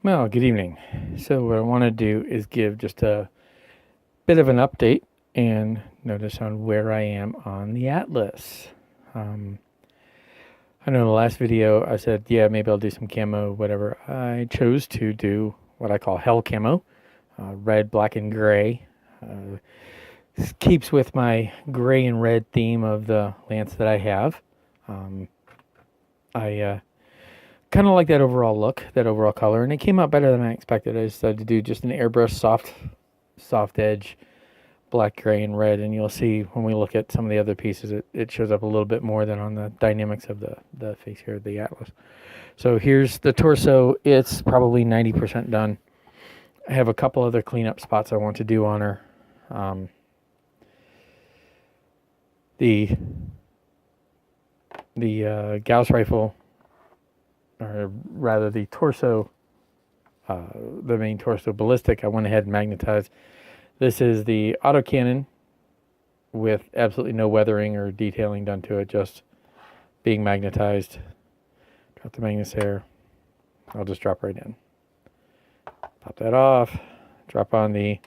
Well, good evening. So, what I want to do is give just a bit of an update and notice on where I am on the Atlas. Um, I know in the last video I said, yeah, maybe I'll do some camo, whatever. I chose to do what I call hell camo, red, black, and gray. This keeps with my gray and red theme of the lance that I have. I kind of like that overall look, that overall color, and it came out better than I expected. I decided to do just an airbrush soft edge, black, gray, and red, and you'll see when we look at some of the other pieces, it shows up a little bit more than on the dynamics of the face here of the Atlas. So here's the torso. It's probably 90% done. I have a couple other cleanup spots I want to do on her. The Gauss rifle, or rather the torso, the main torso ballistic, I went ahead and magnetized. This is the autocannon with absolutely no weathering or detailing done to it, just being magnetized. Drop the magnets there. I'll just drop right in. Pop that off. Drop on the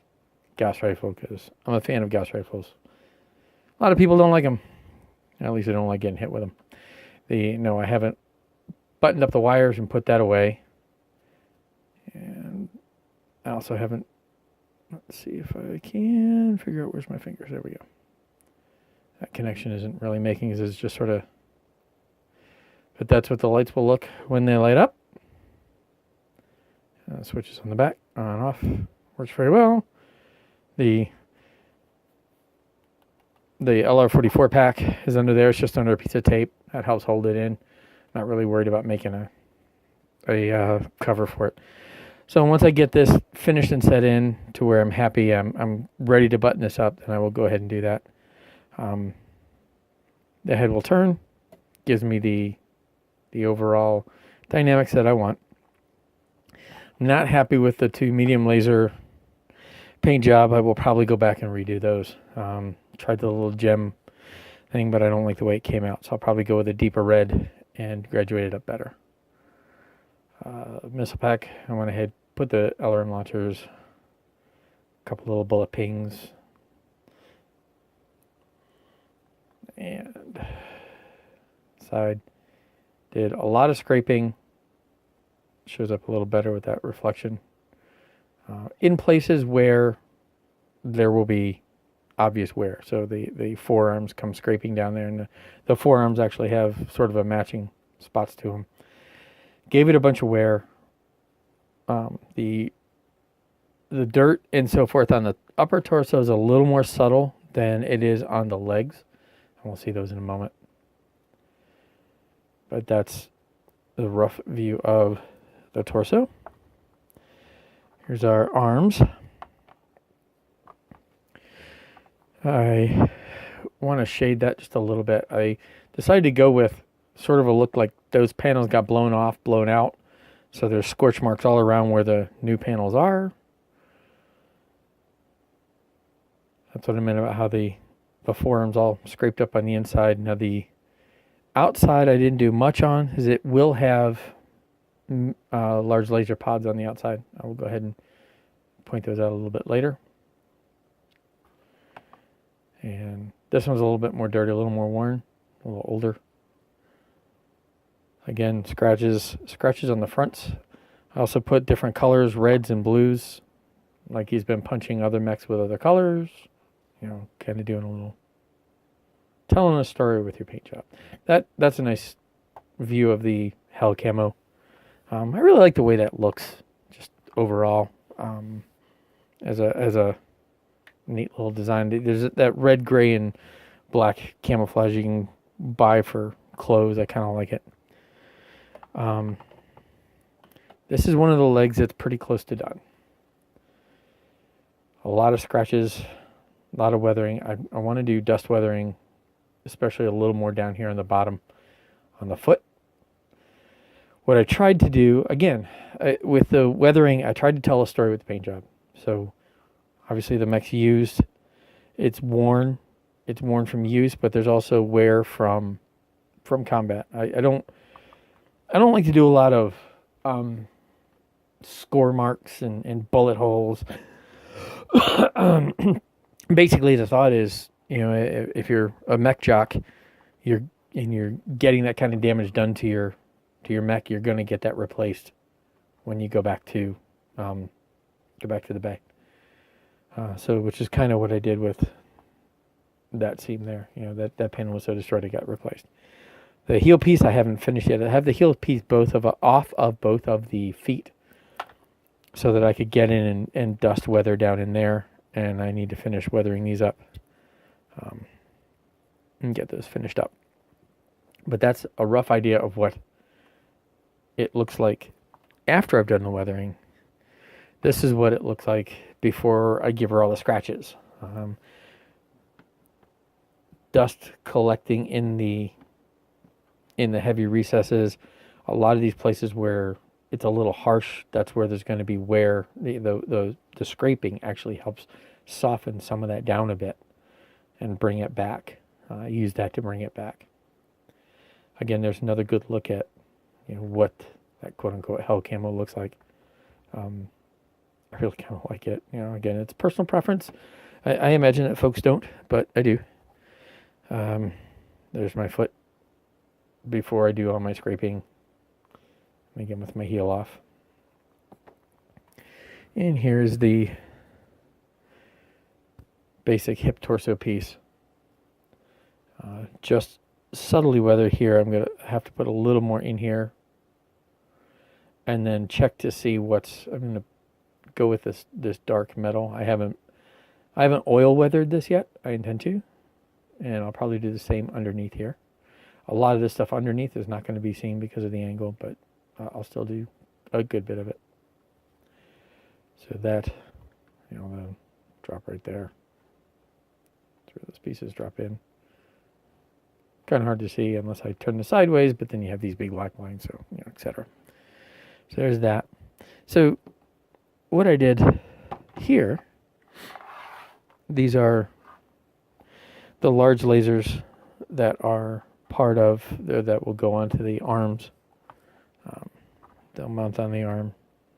Gauss rifle because I'm a fan of Gauss rifles. A lot of people don't like them. At least I don't like getting hit with them. No, I haven't buttoned up the wires and put that away. And I also haven't, let's see if I can figure out where's my fingers. There we go. That connection isn't really making, it's just sort of, but that's what the lights will look when they light up. Switches on the back, on off, works very well. The LR44 pack is under there. It's just under a piece of tape that helps hold it in. Not really worried about making a cover for it. So once I get this finished and set in to where I'm happy, I'm ready to button this up, then I will go ahead and do that. The head will turn, gives me the overall dynamics that I want. I'm not happy with the two medium laser paint job. I will probably go back and redo those. Tried the little gem thing, but I don't like the way it came out, so I'll probably go with a deeper red and graduate it up better. Missile pack, I went ahead, put the LRM launchers, a couple little bullet pings, and side. Did a lot of scraping. Shows up a little better with that reflection. In places where there will be obvious wear. So the forearms come scraping down there, and the forearms actually have sort of a matching spots to them. Gave it a bunch of wear. The dirt and so forth on the upper torso is a little more subtle than it is on the legs. And we'll see those in a moment. But that's the rough view of the torso. Here's our arms. I want to shade that just a little bit. I decided to go with sort of a look like those panels got blown off, blown out. So there's scorch marks all around where the new panels are. That's what I meant about how the forearms all scraped up on the inside. Now the outside I didn't do much on, because it will have large laser pods on the outside. I will go ahead and point those out a little bit later. And this one's a little bit more dirty, a little more worn, a little older. Again, scratches on the fronts. I also put different colors, reds and blues, like he's been punching other mechs with other colors. You know, kind of doing a little, telling a story with your paint job. That's a nice view of the hell camo. I really like the way that looks, just overall, as a neat little design. There's that red, gray, and black camouflage you can buy for clothes. I kind of like it. This is one of the legs that's pretty close to done. A lot of scratches, a lot of weathering. I want to do dust weathering, especially a little more down here on the bottom on the foot. What I tried to do, again, with the weathering, I tried to tell a story with the paint job. So obviously the mech's used. It's worn. It's worn from use, but there's also wear from combat. I don't like to do a lot of score marks and bullet holes. Basically, the thought is, if you're a mech jock, you're getting that kind of damage done to your mech, you're going to get that replaced when you go back to the bay. So, which is kind of what I did with that seam there. That panel was so destroyed it got replaced. The heel piece I haven't finished yet. I have the heel piece off of both of the feet, so that I could get in and dust weather down in there. And I need to finish weathering these up and get those finished up. But that's a rough idea of what it looks like after I've done the weathering. This is what it looks like before I give her all the scratches. Dust collecting in the heavy recesses. A lot of these places where it's a little harsh, that's where there's going to be wear. The scraping actually helps soften some of that down a bit and bring it back. Use that to bring it back. Again, there's another good look at what that quote-unquote hell camo looks like. I really kind of like it. Again, it's personal preference. I imagine that folks don't, but I do. There's my foot before I do all my scraping. Again, with my heel off. And here's the basic hip torso piece. Just subtly weathered here. I'm going to have to put a little more in here. And then check to see I'm going to go with this dark metal. I haven't oil weathered this yet. I intend to. And I'll probably do the same underneath here. A lot of this stuff underneath is not going to be seen because of the angle, but I'll still do a good bit of it. So that, the drop right there. That's where those pieces drop in. Kind of hard to see unless I turn this sideways, but then you have these big black lines, so, etc. So there's that. So what I did here, these are the large lasers that are part of that will go onto the arms. They'll mount on the arm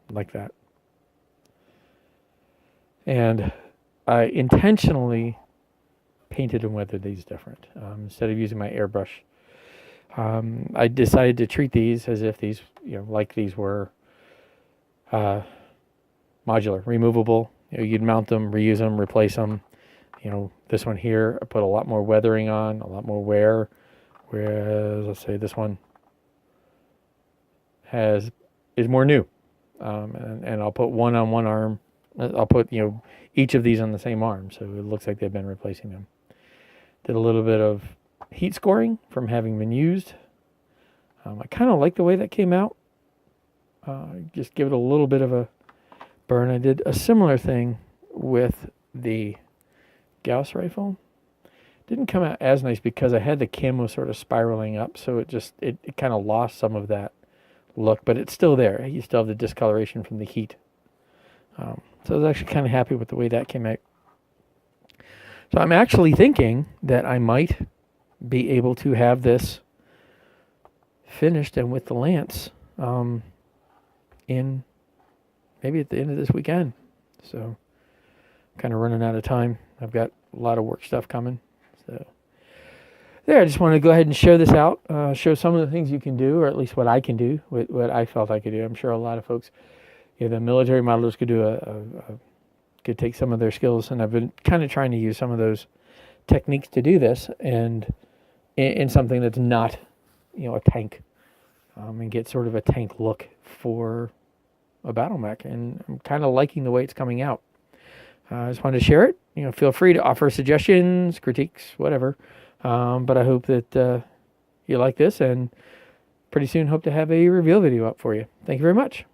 like that. And I intentionally painted and weathered these different. Instead of using my airbrush, I decided to treat these as if these, like these were modular, removable. You'd mount them, reuse them, replace them. This one here, I put a lot more weathering on, a lot more wear. Whereas, let's say this one is more new. And I'll put one on one arm. I'll put, each of these on the same arm, so it looks like they've been replacing them. Did a little bit of heat scoring from having been used. I kind of like the way that came out. Just give it a little bit of a burn. I did a similar thing with the Gauss rifle. Didn't come out as nice because I had the camo sort of spiraling up, so it kind of lost some of that look, but it's still there. You still have the discoloration from the heat. So I was actually kind of happy with the way that came out. So I'm actually thinking that I might be able to have this finished and with the lance in maybe at the end of this weekend. So kind of running out of time. I've got a lot of work stuff coming. So there, I just want to go ahead and show this out, show some of the things you can do, or at least what I can do, what I felt I could do. I'm sure a lot of folks, the military modelers could do could take some of their skills, and I've been kind of trying to use some of those techniques to do this, and in something that's not, a tank, and get sort of a tank look for a battle mech, and I'm kind of liking the way it's coming out. I just wanted to share it. Feel free to offer suggestions, critiques, whatever. But I hope that you like this, and pretty soon hope to have a reveal video up for you. Thank you very much.